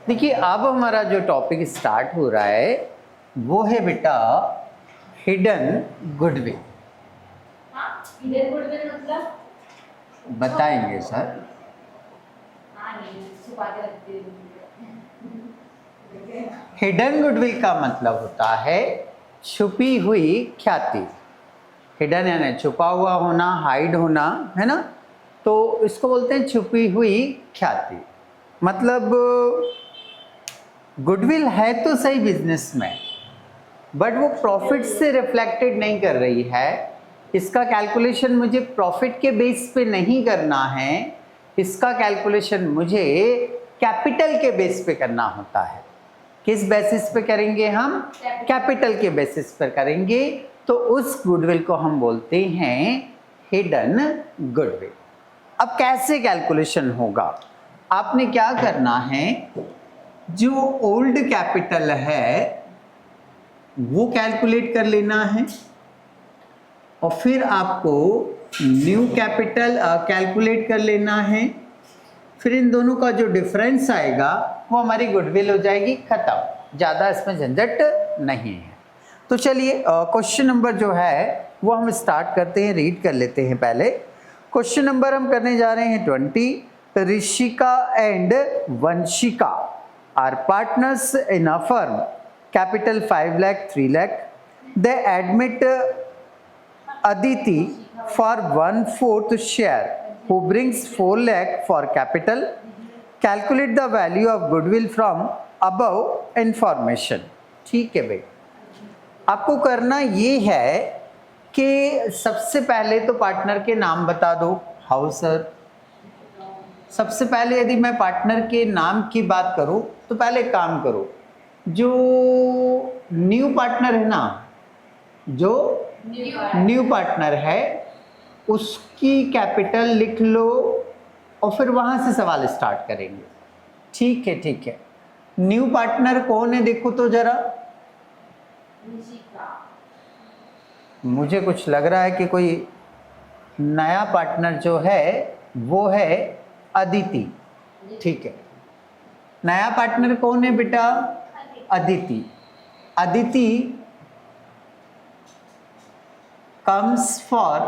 देखिए अब हमारा जो टॉपिक स्टार्ट हो रहा है वो है बेटा हिडन गुडविल। हिडन गुडविल मतलब बताएंगे सर। छुपा के रखते हैं। हिडन गुडविल का मतलब होता है छुपी हुई ख्याति। हिडन यानी छुपा हुआ होना, हाइड होना, है ना। तो इसको बोलते हैं छुपी हुई ख्याति। मतलब गुडविल है तो सही बिजनेस में, बट वो प्रॉफिट से रिफ्लेक्टेड नहीं कर रही है। इसका कैलकुलेशन मुझे प्रॉफिट के बेस पे नहीं करना है, इसका कैलकुलेशन मुझे कैपिटल के बेस पे करना होता है। किस बेसिस पे करेंगे हम? कैपिटल के बेसिस पर करेंगे। तो उस गुडविल को हम बोलते हैं हिडन गुडविल। अब कैसे कैलकुलेशन होगा? आपने क्या करना है, जो ओल्ड कैपिटल है वो कैलकुलेट कर लेना है और फिर आपको न्यू कैपिटल कैलकुलेट कर लेना है। फिर इन दोनों का जो डिफरेंस आएगा वो हमारी गुडविल हो जाएगी खत्म। ज़्यादा इसमें झंझट नहीं है। तो चलिए क्वेश्चन नंबर जो है वो हम स्टार्ट करते हैं, रीड कर लेते हैं। पहले क्वेश्चन नंबर हम करने जा रहे हैं 20। Rishika and Vanshika are partners in a firm, capital 5 lakh 3 lakh. They admit Aditi for 1/4 share who brings 4 lakh for capital. Calculate the value of goodwill from above information. ठीक है भाई, आपको करना ये है कि सबसे पहले तो पार्टनर के नाम बता दो। How sir? सबसे पहले यदि मैं पार्टनर के नाम की बात करूं तो पहले काम करो, जो न्यू पार्टनर है ना, जो न्यू पार्टनर है उसकी कैपिटल लिख लो और फिर वहां से सवाल स्टार्ट करेंगे। ठीक है, ठीक है। न्यू पार्टनर कौन है देखो तो जरा। मुझे कुछ लग रहा है कि कोई नया पार्टनर जो है वो है अदिति। ठीक है, नया पार्टनर कौन है बेटा? अदिति। अदिति कम्स फॉर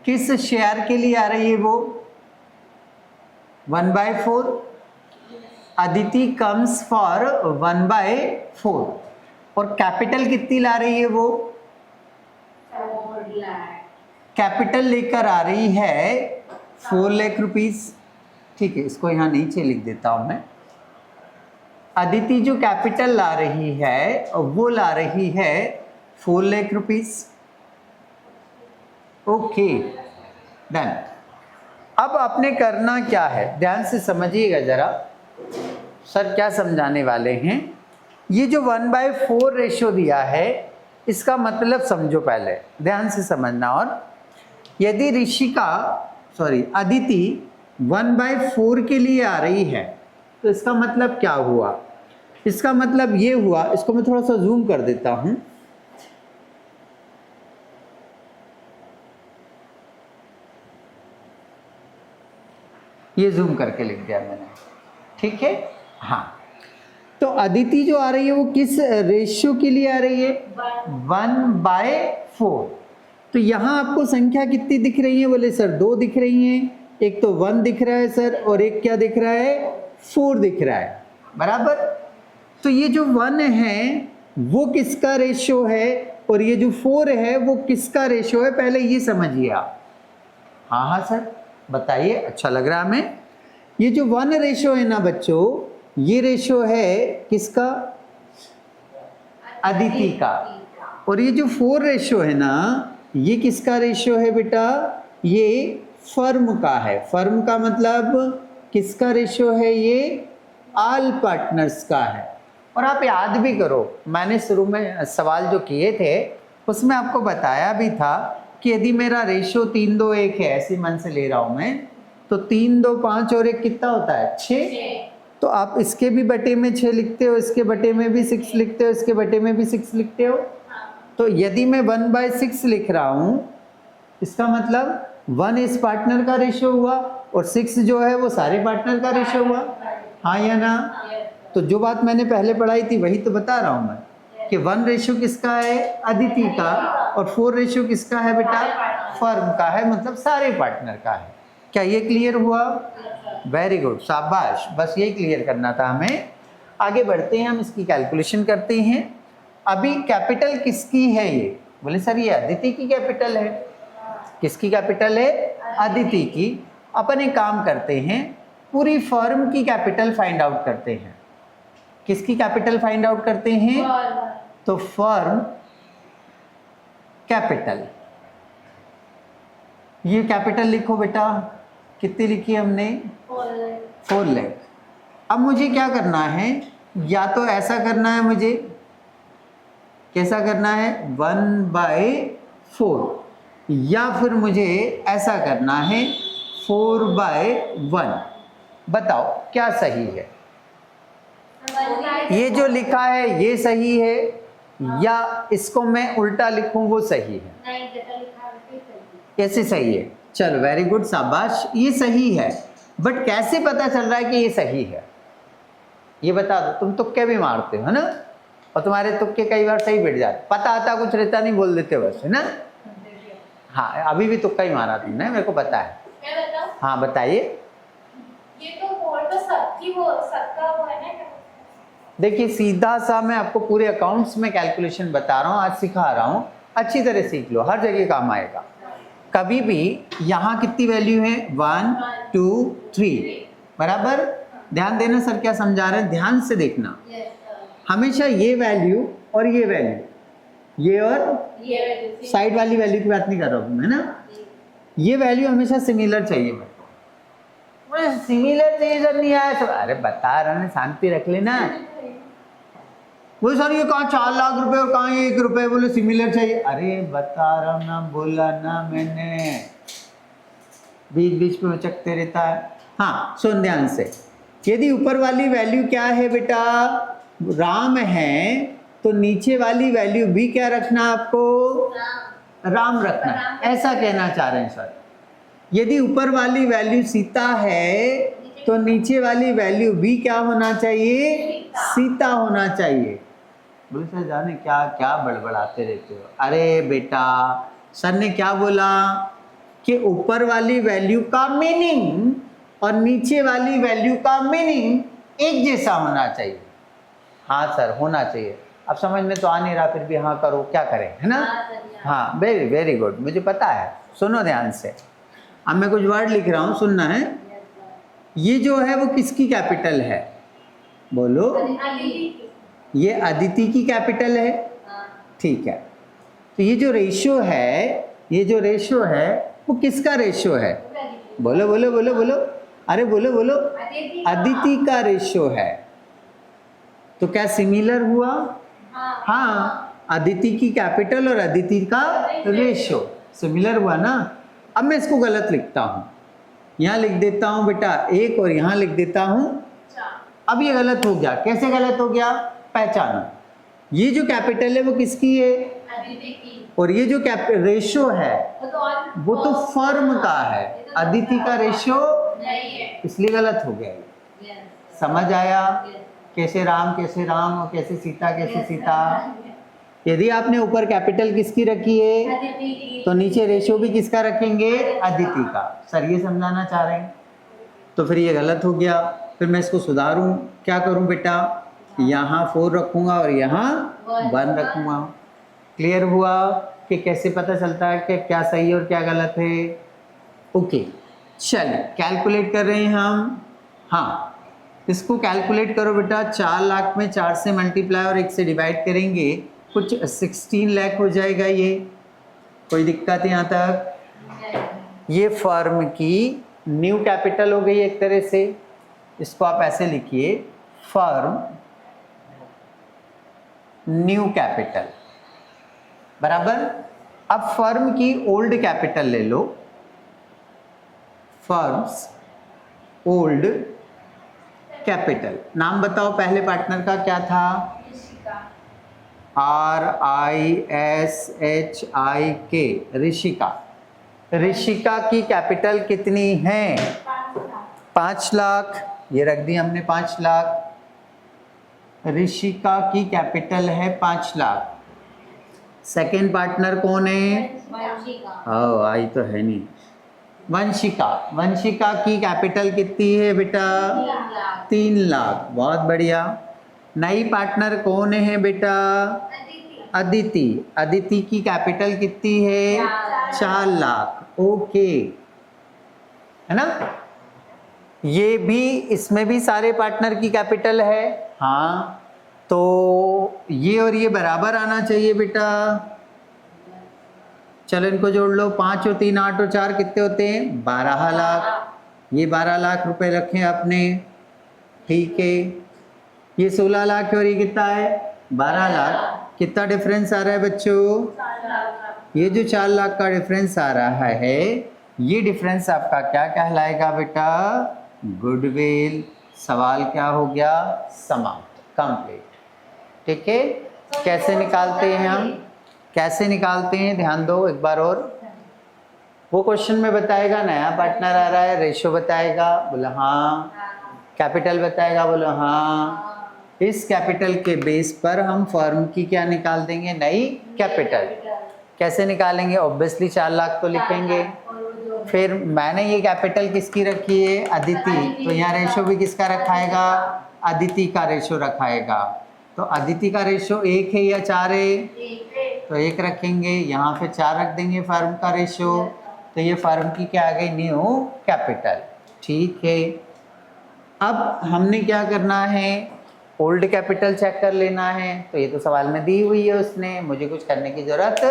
किस शेयर के लिए आ रही है वो? 1/4। अदिति कम्स फॉर 1/4 और कैपिटल कितनी ला रही है वो? 4 लाख। कैपिटल लेकर आ रही है 4 लाख रुपीस। ठीक है, इसको यहाँ नीचे लिख देता हूं मैं। अदिति जो कैपिटल ला रही है वो ला रही है 4 लाख रुपीस। Okay, done. अब आपने करना क्या है, ध्यान से समझिएगा जरा, सर क्या समझाने वाले हैं। ये जो 1/4 रेशियो दिया है इसका मतलब समझो, पहले ध्यान से समझना। और यदि अदिति 1/4 के लिए आ रही है तो इसका मतलब क्या हुआ? इसका मतलब ये हुआ, इसको मैं थोड़ा सा जूम कर देता हूं। ये जूम करके लिख दिया मैंने, ठीक है। हाँ, तो अदिति जो आ रही है वो किस रेशियो के लिए आ रही है? 1/4। तो यहाँ आपको संख्या कितनी दिख रही है? बोले सर 2 दिख रही हैं। एक तो 1 दिख रहा है सर, और एक क्या दिख रहा है? 4 दिख रहा है, बराबर। तो ये जो 1 है वो किसका रेशियो है और ये जो 4 है वो किसका रेशियो है, पहले ये समझिए आप। हाँ हाँ सर बताइए, अच्छा लग रहा है हमें। ये जो 1 रेशियो है ना बच्चों, ये रेशियो है किसका? अदिति का। और ये जो 4 रेशियो है ना, ये किसका रेशियो है बेटा? ये फर्म का है। फर्म का मतलब किसका रेशियो है? ये ऑल पार्टनर्स का है। और आप याद भी करो, मैंने शुरू में सवाल जो किए थे उसमें आपको बताया भी था कि यदि मेरा रेशियो 3-2-1 है, ऐसे मन से ले रहा हूं मैं, तो 3-2-5 और 1 कितना होता है? 6। तो आप इसके भी बटे में 6 लिखते हो, इसके बटे में भी 6 लिखते हो, इसके बटे में भी 6 लिखते हो। तो यदि मैं 1/6 लिख रहा हूं, इसका मतलब 1 इस पार्टनर का रेशियो हुआ और 6 जो है वो सारे पार्टनर का रेशियो हुआ। हाँ या ना? तो जो बात मैंने पहले पढ़ाई थी वही तो बता रहा हूँ मैं कि 1 रेशियो किसका है? अदिति का। और 4 रेशियो किसका है बेटा? फर्म का है, मतलब सारे पार्टनर का है। क्या ये क्लियर हुआ? वेरी गुड, शाबाश। बस यही क्लियर करना था हमें। आगे बढ़ते हैं, हम इसकी कैलकुलेशन करते हैं। अभी कैपिटल किसकी है ये? बोले सर ये अदिति की कैपिटल है। किसकी कैपिटल है? अदिति की। अपन एक काम करते हैं, पूरी फर्म की कैपिटल फाइंड आउट करते हैं। किसकी कैपिटल फाइंड आउट करते हैं? तो फर्म कैपिटल, ये कैपिटल लिखो बेटा। कितनी लिखी हमने? 4 लाख। अब मुझे क्या करना है? या तो ऐसा करना है मुझे, कैसा करना है? 1/4, या फिर मुझे ऐसा करना है 4/1। बताओ क्या सही है? ये जो लिखा है ये सही है, या इसको मैं उल्टा लिखूं वो सही है? कैसे सही है? चलो वेरी गुड, शाबाश, ये सही है। बट कैसे पता चल रहा है कि ये सही है? ये बता दो। तुम तुक्के भी मारते हो, है ना? और तुम्हारे तुक्के कई बार सही बैठ जाते, पता आता कुछ रहता नहीं, बोल देते बस, है ना? हाँ, अभी भी तुक्का ही मारा तुमने, मेरे को पता है। हाँ बताइए। ये तो बोर्ड पे सबकी वो सबका वो है ना। देखिए सीधा सा मैं आपको पूरे अकाउंट्स में कैलकुलेशन बता रहा हूँ, आज सिखा रहा हूँ, अच्छी तरह सीख लो, हर जगह काम आएगा। कभी भी यहाँ कितनी वैल्यू है? 1 2 3, बराबर? ध्यान देना सर क्या समझा रहे हैं, ध्यान से देखना। हमेशा ये वैल्यू और ये वैल्यू, ये और साइड वाली वैल्यू की बात नहीं कर रहा हूँ मैं ना, ये वैल्यू हमेशा सिमिलर चाहिए मेरे को। सिमिलर चाहिए सर, नहीं आया सर, अरे बता रहा ना, शांति रख लेना। वो सर ये कहाँ 4 लाख रुपए और कहाँ 1 रुपए, बोले सिमिलर चाहिए। अरे बता रहा ना, बोला ना मैंने, बीच बीच में चकते रहता है। हाँ सुन ध्यान से, यदि ऊपर वाली वैल्यू क्या है बेटा? राम है, तो नीचे वाली वैल्यू भी क्या रखना आपको? राम रखना, ऐसा कहना चाह रहे हैं सर। यदि ऊपर वाली वैल्यू सीता है, तो नीचे वाली वैल्यू भी क्या होना चाहिए? सीता होना चाहिए। बोले सर जाने क्या क्या बड़बड़ाते रहते हो। अरे बेटा सर ने क्या बोला कि ऊपर वाली वैल्यू का मीनिंग और नीचे वाली वैल्यू का मीनिंग एक जैसा होना चाहिए। हाँ सर होना चाहिए। अब समझ में तो आ नहीं रहा, फिर भी हाँ करो, क्या करें, है ना? हाँ वेरी वेरी गुड, मुझे पता है। सुनो ध्यान से, अब मैं कुछ वर्ड लिख रहा हूँ, सुनना है। ये जो है वो किसकी कैपिटल है? बोलो। ये अदिति की कैपिटल है, ठीक है। तो ये जो रेशियो है, ये जो रेशियो है वो किसका रेशियो है? बोलो बोलो बोलो बोलो, अरे बोलो बोलो। अदिति का रेशियो है। तो क्या सिमिलर हुआ? हाँ, अदिति की कैपिटल और अदिति का रेशियो सिमिलर हुआ ना। अब मैं इसको गलत लिखता हूँ, यहाँ लिख देता हूँ बेटा 1 और यहाँ लिख देता हूँ। अब ये गलत हो गया। कैसे गलत हो गया? पहचानो, ये जो कैपिटल है वो किसकी है? अदिति की। और ये जो रेशियो है वो तो फर्म का है, अदिति का रेशियो नहीं है, इसलिए गलत हो गया। समझ आया? कैसे राम कैसे राम और कैसे सीता कैसे सीता। यदि आपने ऊपर कैपिटल किसकी रखी है तो नीचे रेशियो भी किसका रखेंगे? अदिति का। सर ये समझाना चाह रहे हैं, तो फिर ये गलत हो गया। फिर मैं इसको सुधारूं, क्या करूं बेटा? यहाँ 4 रखूंगा और यहाँ 1 रखूंगा। क्लियर हुआ कि कैसे पता चलता है कि क्या सही है और क्या गलत है? ओके चलिए कैलकुलेट कर रहे हैं हम। हाँ इसको कैलकुलेट करो बेटा। 4 लाख में 4 से मल्टीप्लाई और 1 से डिवाइड करेंगे, कुछ 16 लाख हो जाएगा। ये कोई दिक्कत यहाँ तक? ये फर्म की न्यू कैपिटल हो गई एक तरह से। इसको आप ऐसे लिखिए, फर्म न्यू कैपिटल, बराबर। अब फर्म की ओल्ड कैपिटल ले लो, फर्म्स ओल्ड कैपिटल। नाम बताओ पहले पार्टनर का क्या था? RISHIK, ऋषिका। ऋषिका की कैपिटल कितनी है? 5 लाख, ये रख दी हमने 5 लाख। ऋषिका की कैपिटल है 5 लाख। सेकेंड पार्टनर कौन है? हाँ आई तो है नहीं, वंशिका। वंशिका की कैपिटल कितनी है बेटा? 3 लाख। बहुत बढ़िया। नई पार्टनर कौन है बेटा? अदिति। अदिति की कैपिटल कितनी है? 4 लाख। ओके, है ना? ये भी, इसमें भी सारे पार्टनर की कैपिटल है। हाँ, तो ये और ये बराबर आना चाहिए बेटा। चलो इनको जोड़ लो, 5 और 3 8 और 4 कितने होते हैं? 12 लाख। ये 12 लाख रुपए रखे आपने, ठीक है। ये 16 लाख और ये कितना है? 12 लाख। कितना डिफरेंस आ रहा है बच्चों? ये जो 4 लाख का डिफरेंस आ रहा है, ये डिफरेंस आपका क्या कहलाएगा बेटा? गुडविल। सवाल क्या हो गया? समाप्त, कंप्लीट। ठीक है, कैसे निकालते हैं हम? कैसे निकालते हैं ध्यान दो एक बार और। वो क्वेश्चन में बताएगा नया पार्टनर आ रहा है, रेशो बताएगा, बोला हाँ। कैपिटल बताएगा, बोलो हाँ। इस कैपिटल के बेस पर हम फर्म की क्या निकाल देंगे? नई कैपिटल। कैसे निकालेंगे? ऑब्वियसली 4 लाख तो लिखेंगे। फिर मैंने ये कैपिटल किसकी रखी है? अदिति। तो यहाँ रेशो भी किसका रखाएगा? अदिति का रेशो रखाएगा। तो अदिति का रेशो 1 है या 4 है? तो 1 रखेंगे। यहाँ पे 4 रख देंगे फर्म का रेशो। तो ये फर्म की क्या आ गई? New capital. ठीक है, अब हमने क्या करना है? ओल्ड कैपिटल चेक कर लेना है। तो ये तो सवाल में दी हुई है उसने, मुझे कुछ करने की जरूरत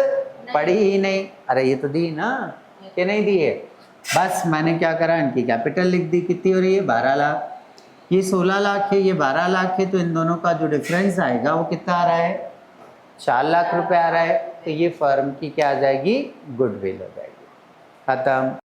पड़ी ही नहीं। अरे ये तो दी ना, कि नहीं दी है? बस मैंने क्या करा, इनकी कैपिटल लिख दी। कितनी हो रही है? 12 लाख। ये 16 लाख है, ये 12 लाख है, तो इन दोनों का जो डिफरेंस आएगा वो कितना आ रहा है? 4 लाख रुपए आ रहा है। तो ये फर्म की क्या आ जाएगी? गुडविल हो जाएगी। खत्म।